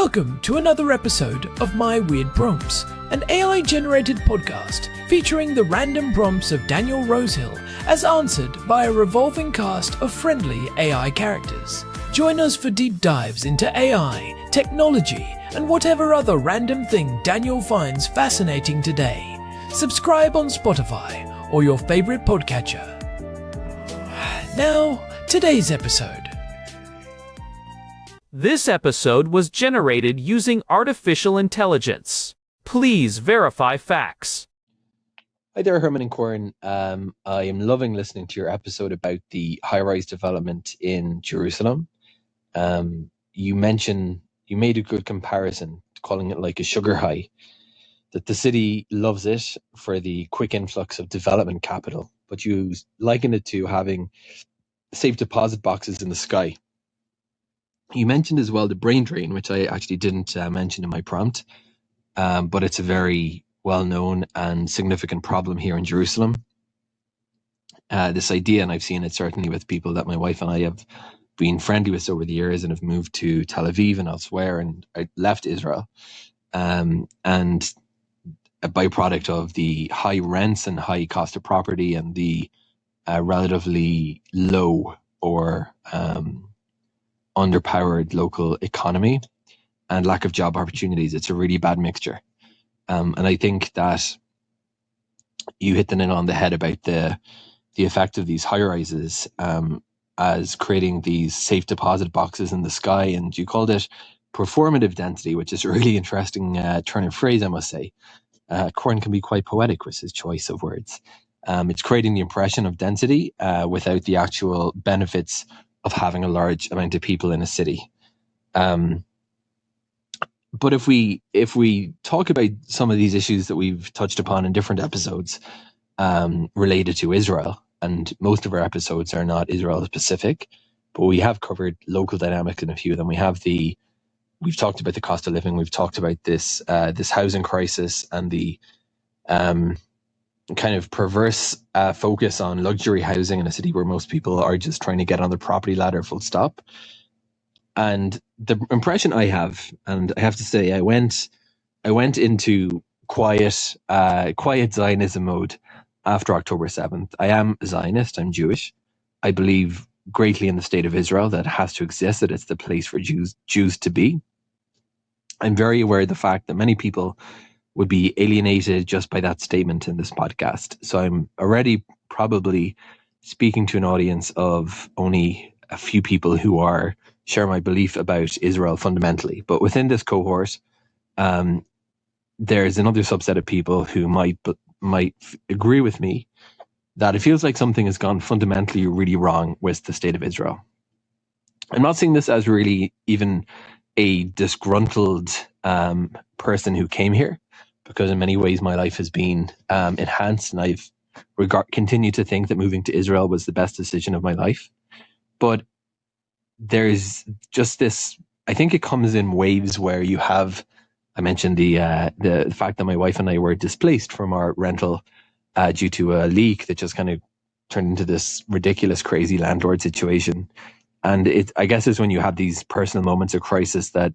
Welcome to another episode of My Weird Prompts, an AI-generated podcast featuring the random prompts of Daniel Rosehill as answered by a revolving cast of friendly AI characters. Join us for deep dives into AI, technology, and whatever other random thing Daniel finds fascinating today. Subscribe on Spotify or your favorite podcatcher. Now, today's episode. This episode was generated using artificial intelligence. Please verify facts. Hi there, Herman and Corn. I am loving listening to your episode about the high-rise development in Jerusalem. You made a good comparison, calling it like a sugar high, that the city loves it for the quick influx of development capital, but you liken it to having safe deposit boxes in the sky. You mentioned as well the brain drain, which I actually didn't mention in my prompt, but it's a very well-known and significant problem here in Jerusalem. This idea, and I've seen it certainly with people that my wife and I have been friendly with over the years and have moved to Tel Aviv and elsewhere, and I left Israel. And a byproduct of the high rents and high cost of property and the relatively low or underpowered local economy and lack of job opportunities. It's a really bad mixture. And I think that you hit the nail on the head about the effect of these high rises as creating these safe deposit boxes in the sky. And you called it performative density, which is a really interesting turn of phrase, I must say. Corn can be quite poetic with his choice of words. It's creating the impression of density without the actual benefits of having a large amount of people in a city. But if we talk about some of these issues that we've touched upon in different episodes related to Israel, and most of our episodes are not Israel specific, but we have covered local dynamics in a few of them. We've talked about the cost of living. We've talked about this housing crisis and the kind of perverse focus on luxury housing in a city where most people are just trying to get on the property ladder full stop. And the impression I have, and I have to say, I went into quiet Zionism mode after October 7th. I am a Zionist. I'm Jewish. I believe greatly in the state of Israel, that it has to exist, that it's the place for Jews to be. I'm very aware of the fact that many people would be alienated just by that statement in this podcast. So I'm already probably speaking to an audience of only a few people who share my belief about Israel fundamentally. But within this cohort, there's another subset of people who might agree with me that it feels like something has gone fundamentally really wrong with the state of Israel. I'm not seeing this as really even a disgruntled person who came here, because in many ways my life has been enhanced, and I've continued to think that moving to Israel was the best decision of my life. But there's just this, I think it comes in waves where you have, I mentioned the fact that my wife and I were displaced from our rental due to a leak that just kind of turned into this ridiculous, crazy landlord situation. And I guess it's when you have these personal moments of crisis that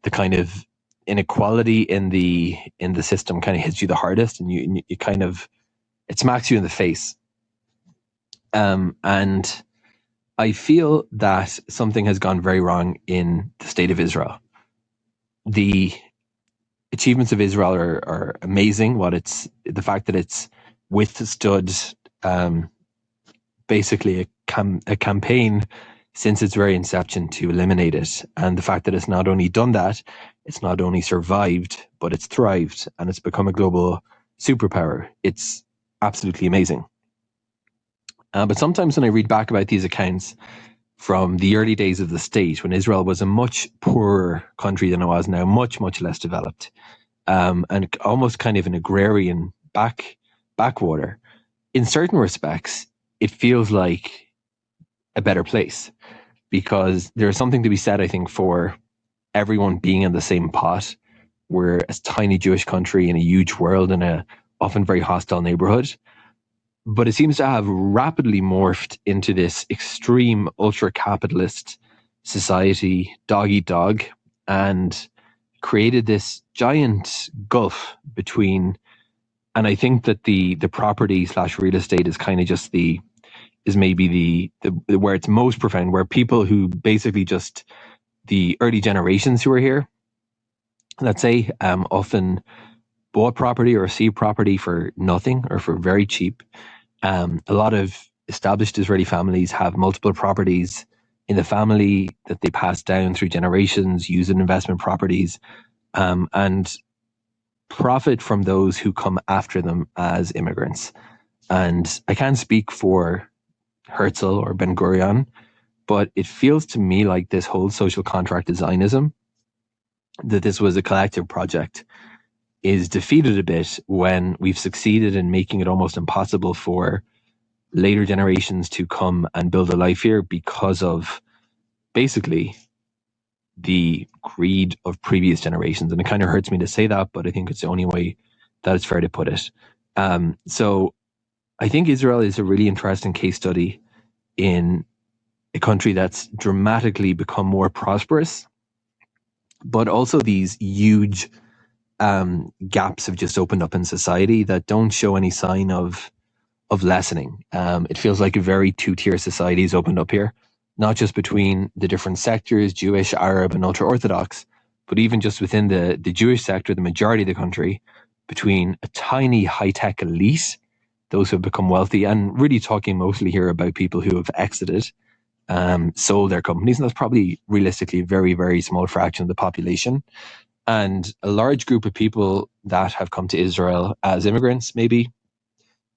the kind of inequality in the system kind of hits you the hardest, and you kind of, it smacks you in the face. And I feel that something has gone very wrong in the state of Israel. The achievements of Israel are amazing. The fact that it's withstood basically a campaign since its very inception to eliminate it. And the fact that it's not only done that, it's not only survived, but it's thrived and it's become a global superpower. It's absolutely amazing. But sometimes when I read back about these accounts from the early days of the state, when Israel was a much poorer country than it was now, much, much less developed, and almost kind of an agrarian backwater, in certain respects, it feels like a better place, because there's something to be said, I think, for everyone being in the same pot. We're a tiny Jewish country in a huge world in a often very hostile neighborhood. But it seems to have rapidly morphed into this extreme ultra-capitalist society, dog eat dog. And created this giant gulf between, and I think that the property / real estate is kind of just maybe the where it's most profound, where people who basically just the early generations who were here, let's say, often bought property or received property for nothing or for very cheap. A lot of established Israeli families have multiple properties in the family that they pass down through generations, use in investment properties, and profit from those who come after them as immigrants. And I can't speak for Herzl or Ben Gurion, but it feels to me like this whole social contract of Zionism, that this was a collective project, is defeated a bit when we've succeeded in making it almost impossible for later generations to come and build a life here because of basically the greed of previous generations. And it kind of hurts me to say that, but I think it's the only way that it's fair to put it. So I think Israel is a really interesting case study in a country that's dramatically become more prosperous, but also these huge gaps have just opened up in society that don't show any sign of lessening. It feels like a very two-tier society has opened up here, not just between the different sectors, Jewish, Arab, and ultra-Orthodox, but even just within the Jewish sector, the majority of the country, between a tiny high-tech elite, those who have become wealthy, and really talking mostly here about people who have exited, sold their companies, and that's probably realistically a very, very small fraction of the population. And a large group of people that have come to Israel as immigrants, maybe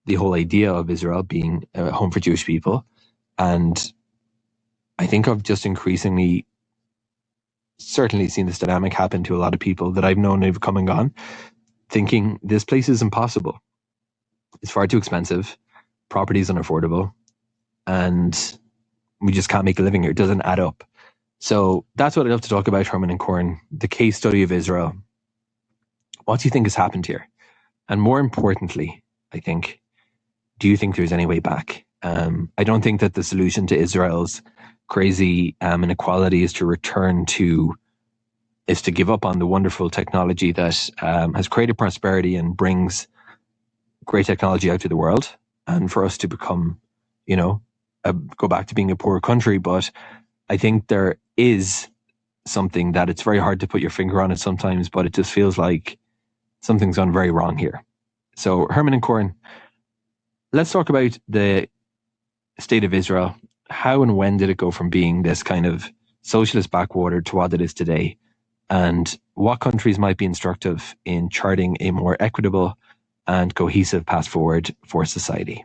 the whole idea of Israel being a home for Jewish people. And I think I've just increasingly certainly seen this dynamic happen to a lot of people that I've known who've come and gone, thinking this place is impossible. It's far too expensive. Property is unaffordable. And we just can't make a living here. It doesn't add up. So that's what I'd love to talk about, Herman and Corn, the case study of Israel. What do you think has happened here? And more importantly, I think, do you think there's any way back? I don't think that the solution to Israel's crazy inequality is to give up on the wonderful technology that has created prosperity and brings great technology out to the world, and for us to become, go back to being a poor country. But I think there is something that it's very hard to put your finger on it sometimes, but it just feels like something's gone very wrong here. So Herman and Corn, let's talk about the state of Israel. How and when did it go from being this kind of socialist backwater to what it is today? And what countries might be instructive in charting a more equitable and cohesive path forward for society?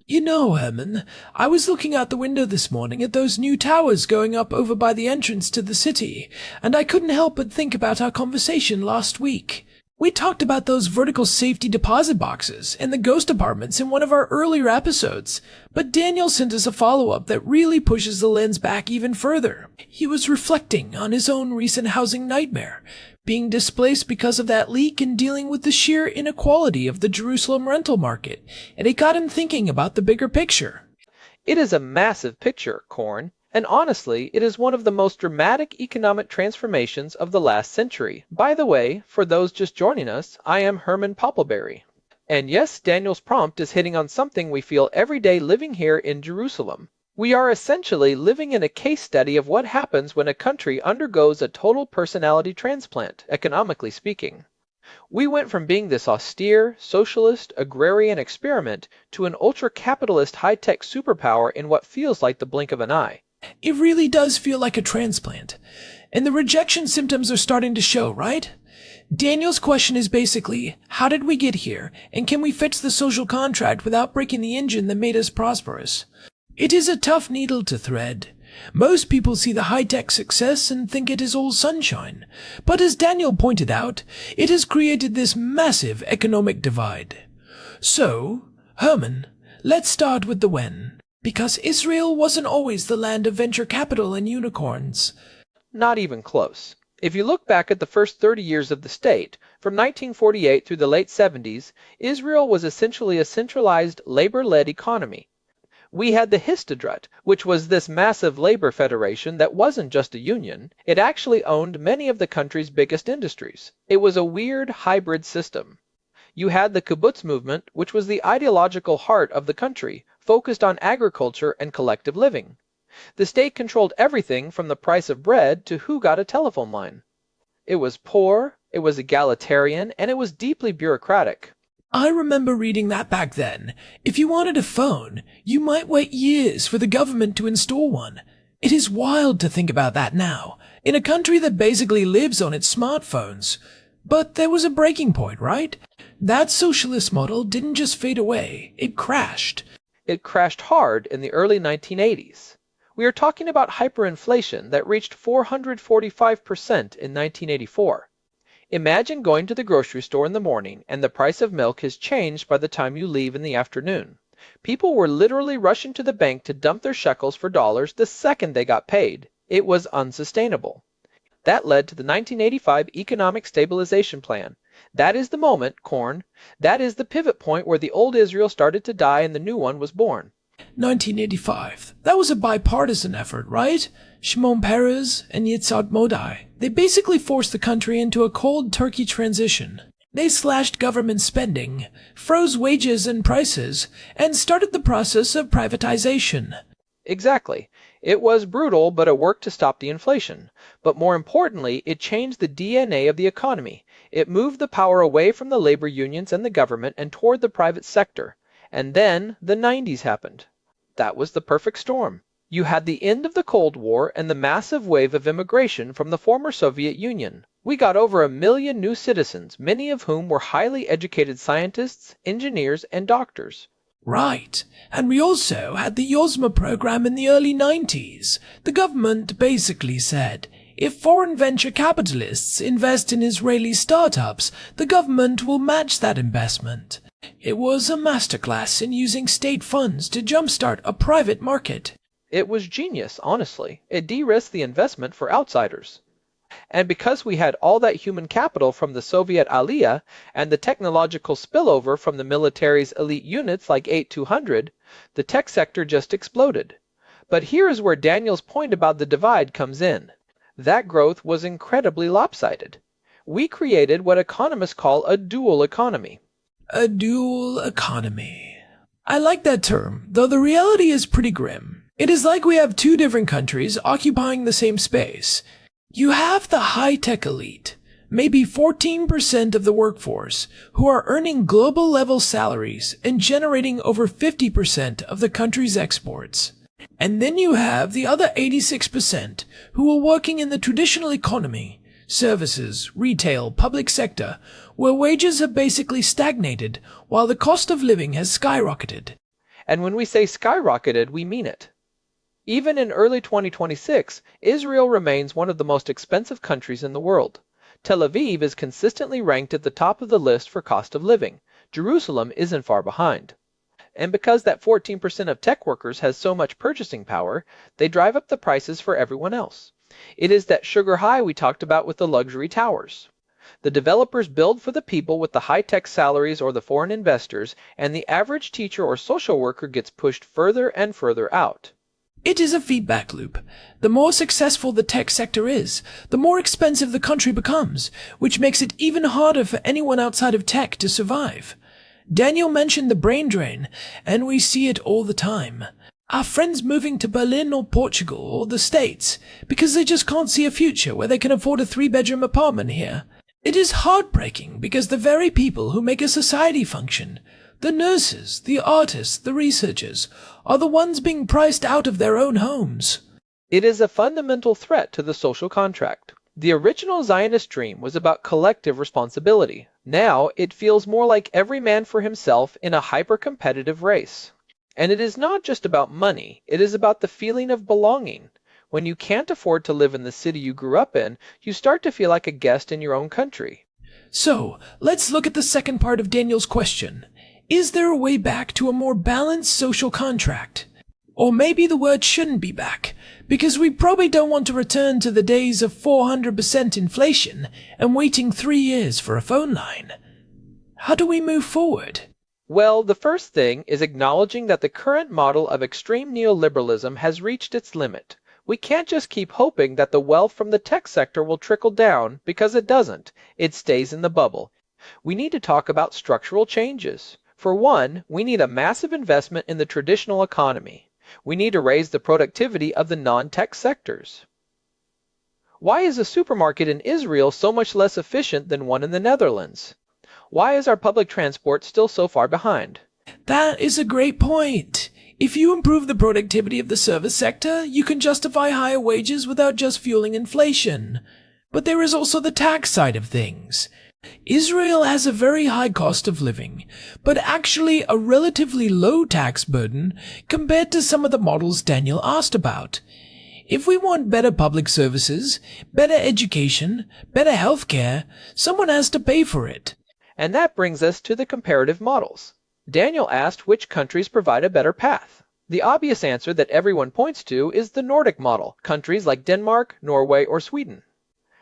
You know, Herman, I was looking out the window this morning at those new towers going up over by the entrance to the city, and I couldn't help but think about our conversation last week. We talked about those vertical safety deposit boxes and the ghost apartments in one of our earlier episodes, but Daniel sent us a follow-up that really pushes the lens back even further. He was reflecting on his own recent housing nightmare, being displaced because of that leak and dealing with the sheer inequality of the Jerusalem rental market, and it got him thinking about the bigger picture. It is a massive picture, Corn, and honestly, it is one of the most dramatic economic transformations of the last century. By the way, for those just joining us, I am Herman Poppleberry. And yes, Daniel's prompt is hitting on something we feel every day living here in Jerusalem. We are essentially living in a case study of what happens when a country undergoes a total personality transplant, economically speaking. We went from being this austere, socialist, agrarian experiment to an ultra-capitalist high-tech superpower in what feels like the blink of an eye. It really does feel like a transplant. And the rejection symptoms are starting to show, right? Daniel's question is basically, how did we get here, and can we fix the social contract without breaking the engine that made us prosperous? It is a tough needle to thread. Most people see the high-tech success and think it is all sunshine. But as Daniel pointed out, it has created this massive economic divide. So, Herman, let's start with the when. Because Israel wasn't always the land of venture capital and unicorns. Not even close. If you look back at the first 30 years of the state, from 1948 through the late 70s, Israel was essentially a centralized, labor-led economy. We had the Histadrut, which was this massive labor federation that wasn't just a union. It actually owned many of the country's biggest industries. It was a weird hybrid system. You had the kibbutz movement, which was the ideological heart of the country, focused on agriculture and collective living. The state controlled everything from the price of bread to who got a telephone line. It was poor, it was egalitarian, and it was deeply bureaucratic. I remember reading that back then. If you wanted a phone, you might wait years for the government to install one. It is wild to think about that now, in a country that basically lives on its smartphones. But there was a breaking point, right? That socialist model didn't just fade away, it crashed. It crashed hard in the early 1980s. We are talking about hyperinflation that reached 445% in 1984. Imagine going to the grocery store in the morning and the price of milk has changed by the time you leave in the afternoon. People were literally rushing to the bank to dump their shekels for dollars the second they got paid. It was unsustainable. That led to the 1985 Economic Stabilization Plan. That is the moment, Corn. That is the pivot point where the old Israel started to die and the new one was born. 1985. That was a bipartisan effort, right? Shimon Peres and Yitzhak Modai. They basically forced the country into a cold turkey transition. They slashed government spending, froze wages and prices, and started the process of privatization. Exactly. It was brutal, but it worked to stop the inflation. But more importantly, it changed the DNA of the economy. It moved the power away from the labor unions and the government and toward the private sector. And then the 90s happened. That was the perfect storm. You had the end of the Cold War and the massive wave of immigration from the former Soviet Union. We got over 1 million new citizens, many of whom were highly educated scientists, engineers, and doctors. Right. And we also had the Yozma program in the early 90s. The government basically said, if foreign venture capitalists invest in Israeli startups, the government will match that investment. It was a masterclass in using state funds to jumpstart a private market. It was genius, honestly. It de-risked the investment for outsiders. And because we had all that human capital from the Soviet Aliyah and the technological spillover from the military's elite units like 8200, the tech sector just exploded. But here is where Daniel's point about the divide comes in. That growth was incredibly lopsided. We created what economists call a dual economy. A dual economy. I like that term, though the reality is pretty grim. It is like we have two different countries occupying the same space. You have the high-tech elite, maybe 14% of the workforce, who are earning global-level salaries and generating over 50% of the country's exports. And then you have the other 86% who are working in the traditional economy, services, retail, public sector, where wages have basically stagnated while the cost of living has skyrocketed. And when we say skyrocketed, we mean it. Even in early 2026, Israel remains one of the most expensive countries in the world. Tel Aviv is consistently ranked at the top of the list for cost of living. Jerusalem isn't far behind. And because that 14% of tech workers has so much purchasing power, they drive up the prices for everyone else. It is that sugar high we talked about with the luxury towers. The developers build for the people with the high-tech salaries or the foreign investors, and the average teacher or social worker gets pushed further and further out. It is a feedback loop. The more successful the tech sector is, the more expensive the country becomes, which makes it even harder for anyone outside of tech to survive. Daniel mentioned the brain drain, and we see it all the time. Our friends moving to Berlin or Portugal or the States because they just can't see a future where they can afford a 3-bedroom apartment here. It is heartbreaking because the very people who make a society function, the nurses, the artists, the researchers, are the ones being priced out of their own homes. It is a fundamental threat to the social contract. The original Zionist dream was about collective responsibility. Now it feels more like every man for himself in a hyper-competitive race. And it is not just about money, it is about the feeling of belonging. When you can't afford to live in the city you grew up in, you start to feel like a guest in your own country. So, let's look at the second part of Daniel's question. Is there a way back to a more balanced social contract? Or maybe the word shouldn't be back, because we probably don't want to return to the days of 400% inflation and waiting 3 years for a phone line. How do we move forward? Well, the first thing is acknowledging that the current model of extreme neoliberalism has reached its limit. We can't just keep hoping that the wealth from the tech sector will trickle down, because it doesn't. It stays in the bubble. We need to talk about structural changes. For one, we need a massive investment in the traditional economy. We need to raise the productivity of the non-tech sectors. Why is a supermarket in Israel so much less efficient than one in the Netherlands? Why is our public transport still so far behind? That is a great point. If you improve the productivity of the service sector, you can justify higher wages without just fueling inflation. But there is also the tax side of things. Israel has a very high cost of living, but actually a relatively low tax burden compared to some of the models Daniel asked about. If we want better public services, better education, better healthcare, someone has to pay for it. And that brings us to the comparative models. Daniel asked which countries provide a better path. The obvious answer that everyone points to is the Nordic model, countries like Denmark, Norway, or Sweden.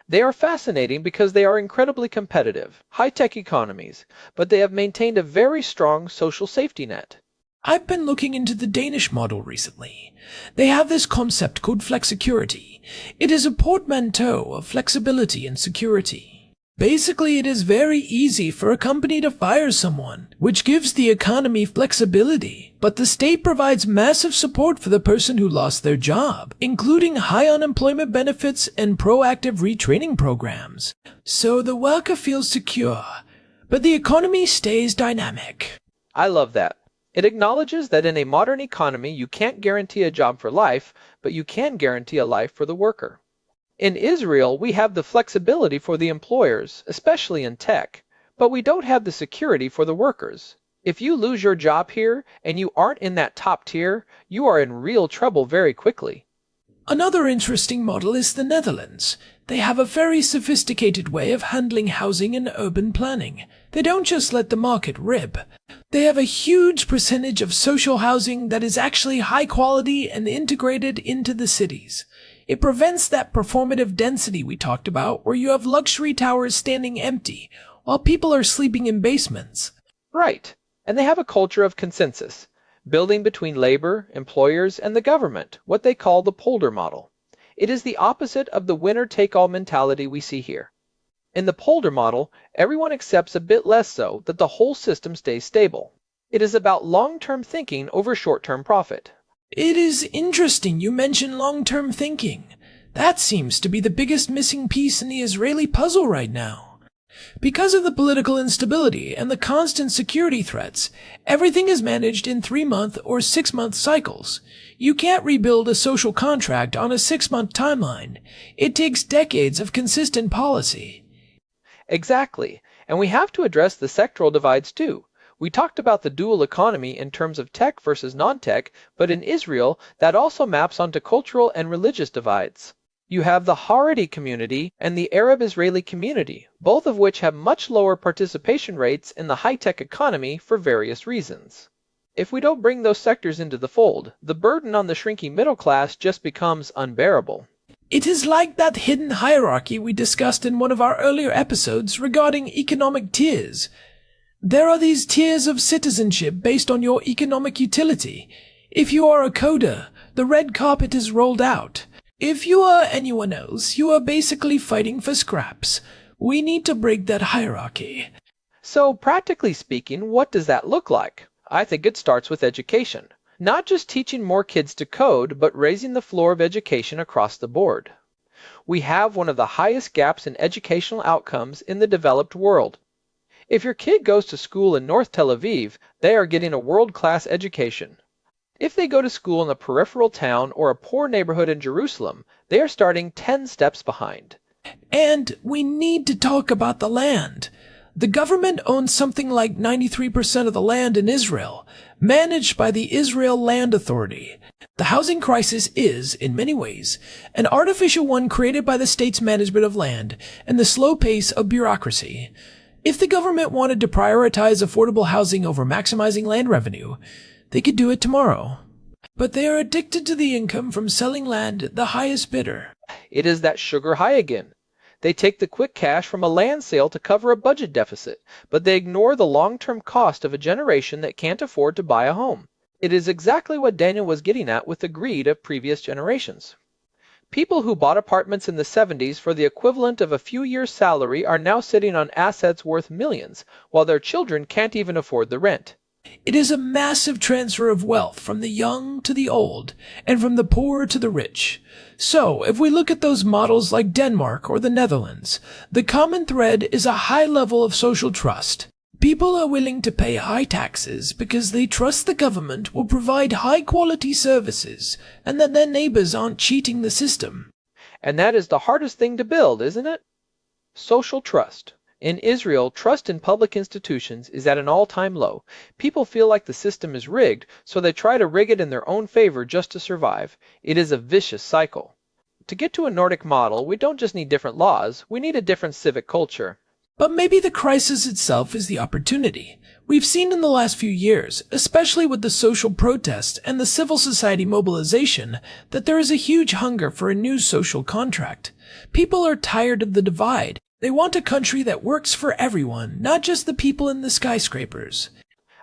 They are fascinating because they are incredibly competitive, high-tech economies, but they have maintained a very strong social safety net. I've been looking into the Danish model recently. They have this concept called flexicurity. It is a portmanteau of flexibility and security. Basically, it is very easy for a company to fire someone, which gives the economy flexibility. But the state provides massive support for the person who lost their job, including high unemployment benefits and proactive retraining programs. So the worker feels secure, but the economy stays dynamic. I love that. It acknowledges that in a modern economy you can't guarantee a job for life, but you can guarantee a life for the worker. In Israel, we have the flexibility for the employers, especially in tech, but we don't have the security for the workers. If you lose your job here and you aren't in that top tier, you are in real trouble very quickly. Another interesting model is the Netherlands. They have a very sophisticated way of handling housing and urban planning. They don't just let the market rip. They have a huge percentage of social housing that is actually high quality and integrated into the cities. It prevents that performative density we talked about, where you have luxury towers standing empty while people are sleeping in basements. Right. And they have a culture of consensus, building between labor, employers, and the government, what they call the Polder Model. It is the opposite of the winner-take-all mentality we see here. In the Polder Model, everyone accepts a bit less so that the whole system stays stable. It is about long-term thinking over short-term profit. It is interesting you mention long-term thinking. That seems to be the biggest missing piece in the Israeli puzzle right now. Because of the political instability and the constant security threats, everything is managed in 3-month or 6-month cycles. You can't rebuild a social contract on a 6-month timeline. It takes decades of consistent policy. Exactly, and we have to address the sectoral divides too. We talked about the dual economy in terms of tech versus non-tech, but in Israel, that also maps onto cultural and religious divides. You have the Haredi community and the Arab Israeli community, both of which have much lower participation rates in the high-tech economy for various reasons. If we don't bring those sectors into the fold, the burden on the shrinking middle class just becomes unbearable. It is like that hidden hierarchy we discussed in one of our earlier episodes regarding economic tiers. There are these tiers of citizenship based on your economic utility. If you are a coder, the red carpet is rolled out. If you are anyone else, you are basically fighting for scraps. We need to break that hierarchy. So, practically speaking, what does that look like? I think it starts with education. Not just teaching more kids to code, but raising the floor of education across the board. We have one of the highest gaps in educational outcomes in the developed world. If your kid goes to school in North Tel Aviv, they are getting a world-class education. If they go to school in a peripheral town or a poor neighborhood in Jerusalem, they are starting 10 steps behind. And we need to talk about the land. The government owns something like 93% of the land in Israel, managed by the Israel Land Authority. The housing crisis is, in many ways, an artificial one created by the state's management of land and the slow pace of bureaucracy. If the government wanted to prioritize affordable housing over maximizing land revenue, they could do it tomorrow. But they are addicted to the income from selling land at the highest bidder. It is that sugar high again. They take the quick cash from a land sale to cover a budget deficit, but they ignore the long-term cost of a generation that can't afford to buy a home. It is exactly what Daniel was getting at with the greed of previous generations. People who bought apartments in the 70s for the equivalent of a few years' salary are now sitting on assets worth millions, while their children can't even afford the rent. It is a massive transfer of wealth from the young to the old, and from the poor to the rich. So, if we look at those models like Denmark or the Netherlands, the common thread is a high level of social trust. People are willing to pay high taxes because they trust the government will provide high-quality services and that their neighbors aren't cheating the system. And that is the hardest thing to build, isn't it? Social trust. In Israel, trust in public institutions is at an all-time low. People feel like the system is rigged, so they try to rig it in their own favor just to survive. It is a vicious cycle. To get to a Nordic model, we don't just need different laws, we need a different civic culture. But maybe the crisis itself is the opportunity. We've seen in the last few years, especially with the social protest and the civil society mobilization, that there is a huge hunger for a new social contract. People are tired of the divide. They want a country that works for everyone, not just the people in the skyscrapers.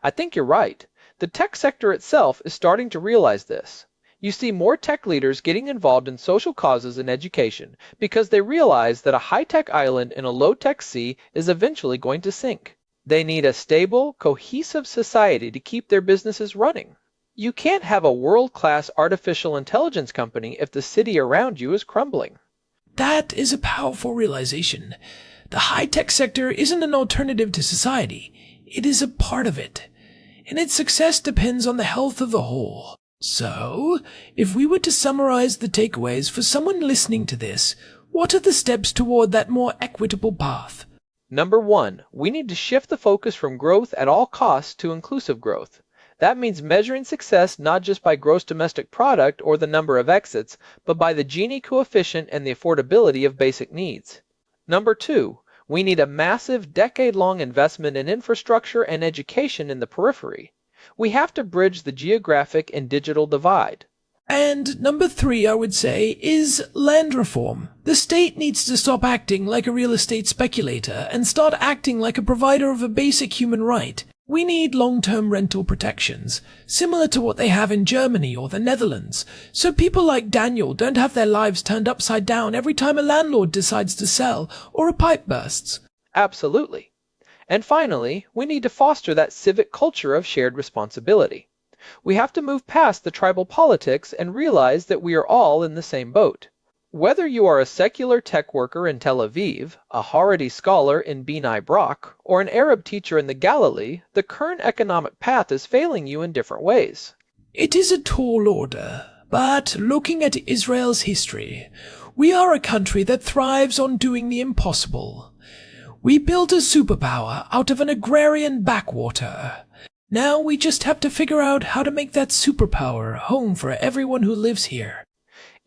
I think you're right. The tech sector itself is starting to realize this. You see more tech leaders getting involved in social causes and education because they realize that a high-tech island in a low-tech sea is eventually going to sink. They need a stable, cohesive society to keep their businesses running. You can't have a world-class artificial intelligence company if the city around you is crumbling. That is a powerful realization. The high-tech sector isn't an alternative to society. It is a part of it. And its success depends on the health of the whole. So, if we were to summarize the takeaways for someone listening to this, what are the steps toward that more equitable path? Number 1, we need to shift the focus from growth at all costs to inclusive growth. That means measuring success not just by gross domestic product or the number of exits, but by the Gini coefficient and the affordability of basic needs. Number 2, we need a massive decade-long investment in infrastructure and education in the periphery. We have to bridge the geographic and digital divide. And number 3, I would say, is land reform. The state needs to stop acting like a real estate speculator and start acting like a provider of a basic human right. We need long-term rental protections, similar to what they have in Germany or the Netherlands, so people like Daniel don't have their lives turned upside down every time a landlord decides to sell or a pipe bursts. Absolutely. And finally, we need to foster that civic culture of shared responsibility. We have to move past the tribal politics and realize that we are all in the same boat. Whether you are a secular tech worker in Tel Aviv, a Haredi scholar in Bnei Brak, or an Arab teacher in the Galilee, the current economic path is failing you in different ways. It is a tall order, but looking at Israel's history, we are a country that thrives on doing the impossible. We built a superpower out of an agrarian backwater. Now we just have to figure out how to make that superpower home for everyone who lives here.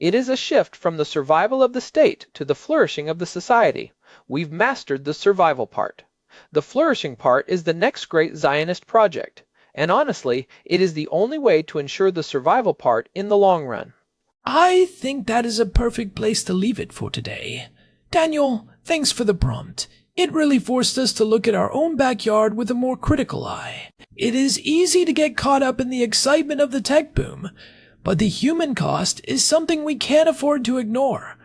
It is a shift from the survival of the state to the flourishing of the society. We've mastered the survival part. The flourishing part is the next great Zionist project. And honestly, it is the only way to ensure the survival part in the long run. I think that is a perfect place to leave it for today. Daniel, thanks for the prompt. It really forced us to look at our own backyard with a more critical eye. It is easy to get caught up in the excitement of the tech boom, but the human cost is something we can't afford to ignore.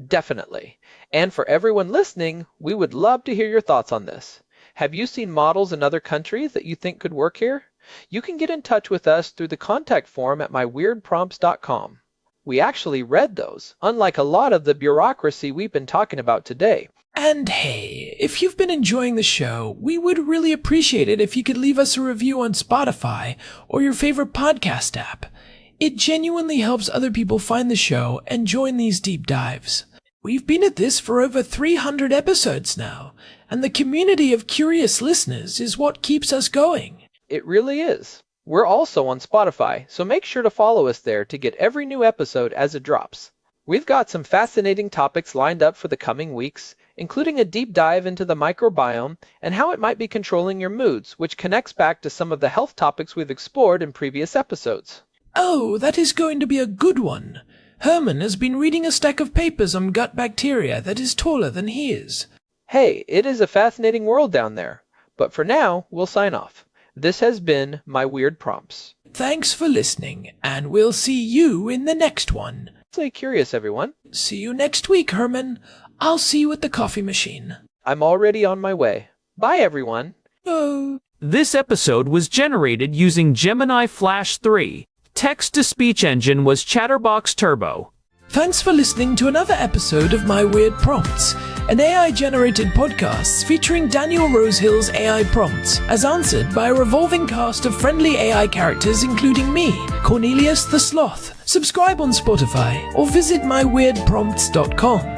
Definitely. And for everyone listening, we would love to hear your thoughts on this. Have you seen models in other countries that you think could work here? You can get in touch with us through the contact form at myweirdprompts.com. We actually read those, unlike a lot of the bureaucracy we've been talking about today. And hey, if you've been enjoying the show, we would really appreciate it if you could leave us a review on Spotify or your favorite podcast app. It genuinely helps other people find the show and join these deep dives. We've been at this for over 300 episodes now, and the community of curious listeners is what keeps us going. It really is. We're also on Spotify, so make sure to follow us there to get every new episode as it drops. We've got some fascinating topics lined up for the coming weeks, including a deep dive into the microbiome and how it might be controlling your moods, which connects back to some of the health topics we've explored in previous episodes. Oh, that is going to be a good one. Herman has been reading a stack of papers on gut bacteria that is taller than his. Hey, it is a fascinating world down there. But for now, we'll sign off. This has been my Weird Prompts. Thanks for listening, and we'll see you in the next one. Stay curious, everyone. See you next week, Herman. I'll see you at the coffee machine. I'm already on my way. Bye, everyone. Oh. This episode was generated using Gemini Flash 3. Text-to-speech engine was Chatterbox Turbo. Thanks for listening to another episode of My Weird Prompts, an AI-generated podcast featuring Daniel Rosehill's AI prompts, as answered by a revolving cast of friendly AI characters including me, Cornelius the Sloth. Subscribe on Spotify or visit myweirdprompts.com.